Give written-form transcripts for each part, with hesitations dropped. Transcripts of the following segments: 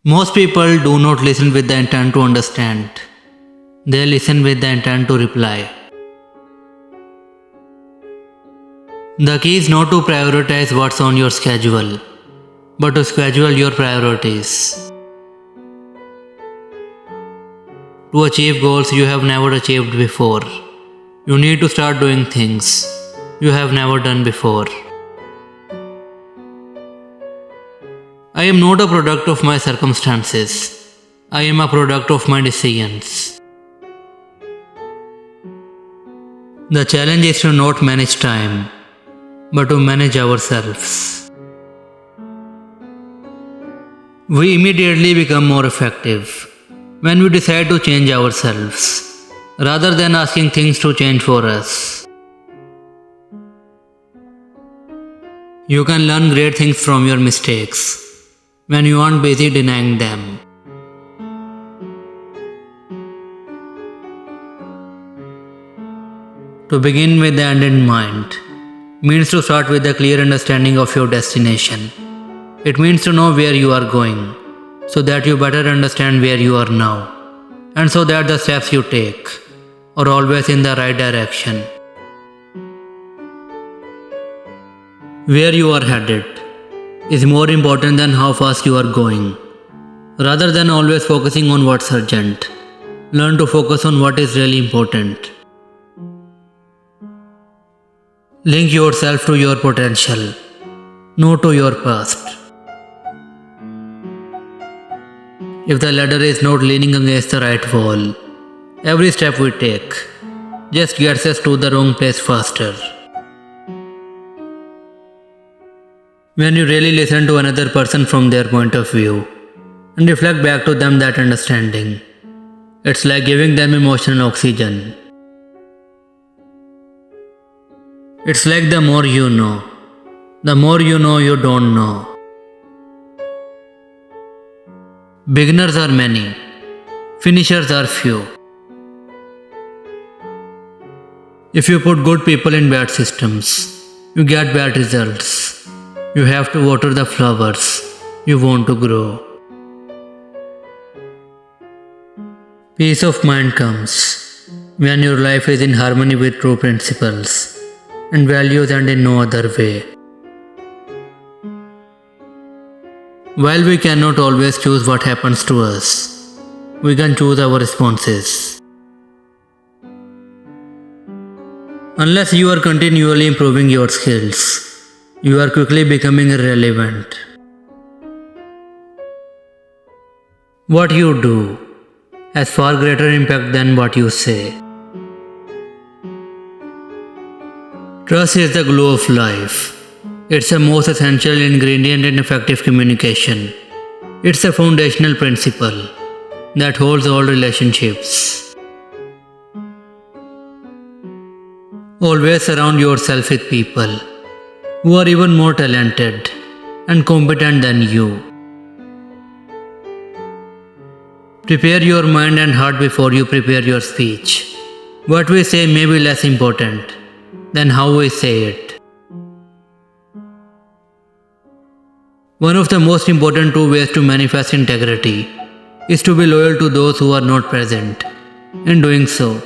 Most people do not listen with the intent to understand. They listen with the intent to reply. The key is not to prioritize what's on your schedule, but to schedule your priorities. To achieve goals you have never achieved before, you need to start doing things you have never done before. I am not a product of my circumstances. I am a product of my decisions. The challenge is to not manage time, but to manage ourselves. We immediately become more effective when we decide to change ourselves, rather than asking things to change for us. You can learn great things from your mistakes when you aren't busy denying them. To begin with the end in mind means to start with a clear understanding of your destination. It means to know where you are going, so that you better understand where you are now, and so that the steps you take are always in the right direction. Where you are headed is more important than how fast you are going. Rather than always focusing on what's urgent, learn to focus on what is really important. Link yourself to your potential, not to your past. If the ladder is not leaning against the right wall, every step we take just gets us to the wrong place faster. When you really listen to another person from their point of view and reflect back to them that understanding, it's like giving them emotional oxygen. It's like the more you know you don't know. Beginners are many, finishers are few. If you put good people in bad systems, you get bad results. You have to water the flowers you want to grow. Peace of mind comes when your life is in harmony with true principles and values and in no other way. While we cannot always choose what happens to us, we can choose our responses. Unless you are continually improving your skills, you are quickly becoming irrelevant. What you do has far greater impact than what you say. Trust is the glue of life. It's the most essential ingredient in effective communication. It's a foundational principle that holds all relationships. Always surround yourself with people who are even more talented and competent than you. Prepare your mind and heart before you prepare your speech. What we say may be less important than how we say it. One of the most important two ways to manifest integrity is to be loyal to those who are not present. In doing so,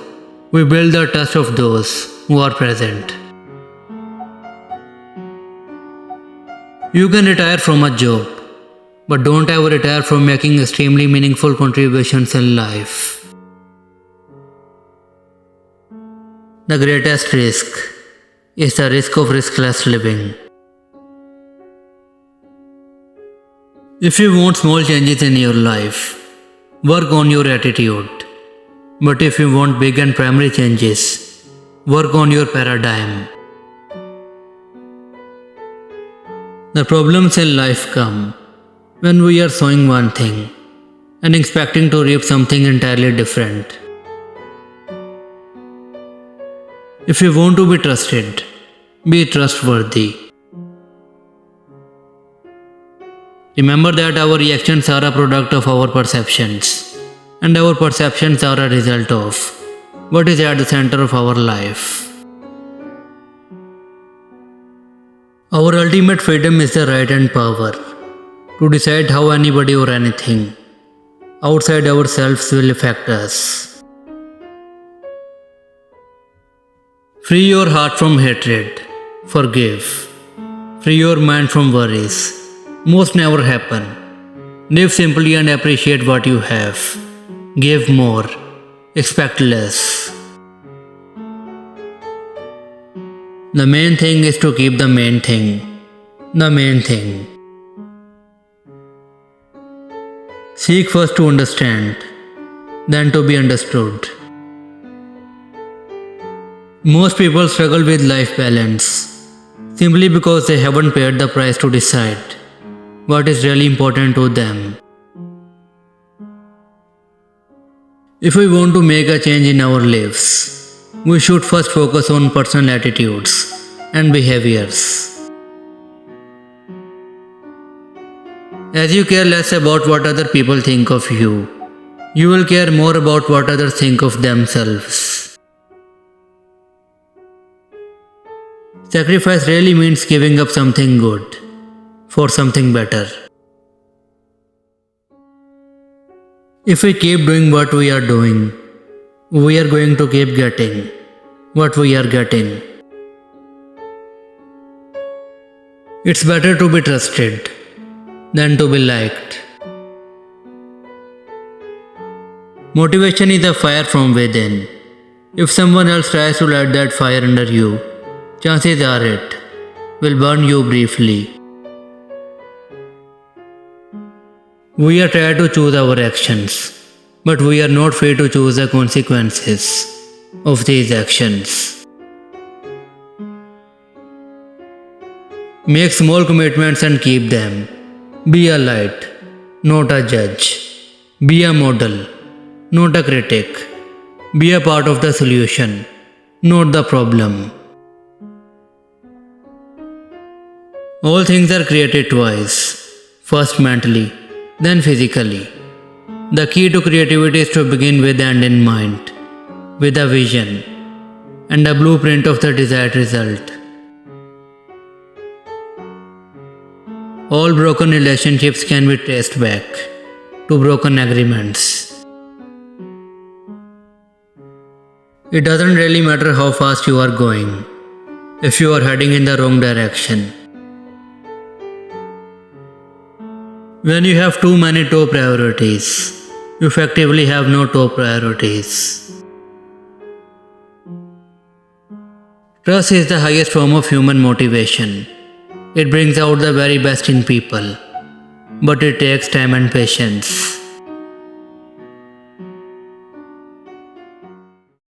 we build the trust of those who are present. You can retire from a job, but don't ever retire from making extremely meaningful contributions in life. The greatest risk is the risk of riskless living. If you want small changes in your life, work on your attitude. But if you want big and primary changes, work on your paradigm. The problems in life come when we are sowing one thing and expecting to reap something entirely different. If you want to be trusted, be trustworthy. Remember that our reactions are a product of our perceptions, and our perceptions are a result of what is at the center of our life. Our ultimate freedom is the right and power to decide how anybody or anything outside ourselves will affect us. Free your heart from hatred. Forgive. Free your mind from worries. Most never happen. Live simply and appreciate what you have. Give more. Expect less. The main thing is to keep the main thing. The main thing. Seek first to understand, then to be understood. Most people struggle with life balance simply because they haven't paid the price to decide what is really important to them. If we want to make a change in our lives, we should first focus on personal attitudes and behaviors. As you care less about what other people think of you, you will care more about what others think of themselves. Sacrifice really means giving up something good for something better. If we keep doing what we are doing, we are going to keep getting what we are getting. It's better to be trusted than to be liked. Motivation is a fire from within. If someone else tries to light that fire under you, chances are it will burn you briefly. We are trying to choose our actions, but we are not free to choose the consequences of these actions. Make small commitments and keep them. Be a light, not a judge. Be a model, not a critic. Be a part of the solution, not the problem. All things are created twice, first mentally, then physically. The key to creativity is to begin with the end in mind, with a vision and a blueprint of the desired result. All broken relationships can be traced back to broken agreements. It doesn't really matter how fast you are going if you are heading in the wrong direction. When you have too many top priorities, you effectively have no top priorities. Trust is the highest form of human motivation. It brings out the very best in people, but it takes time and patience.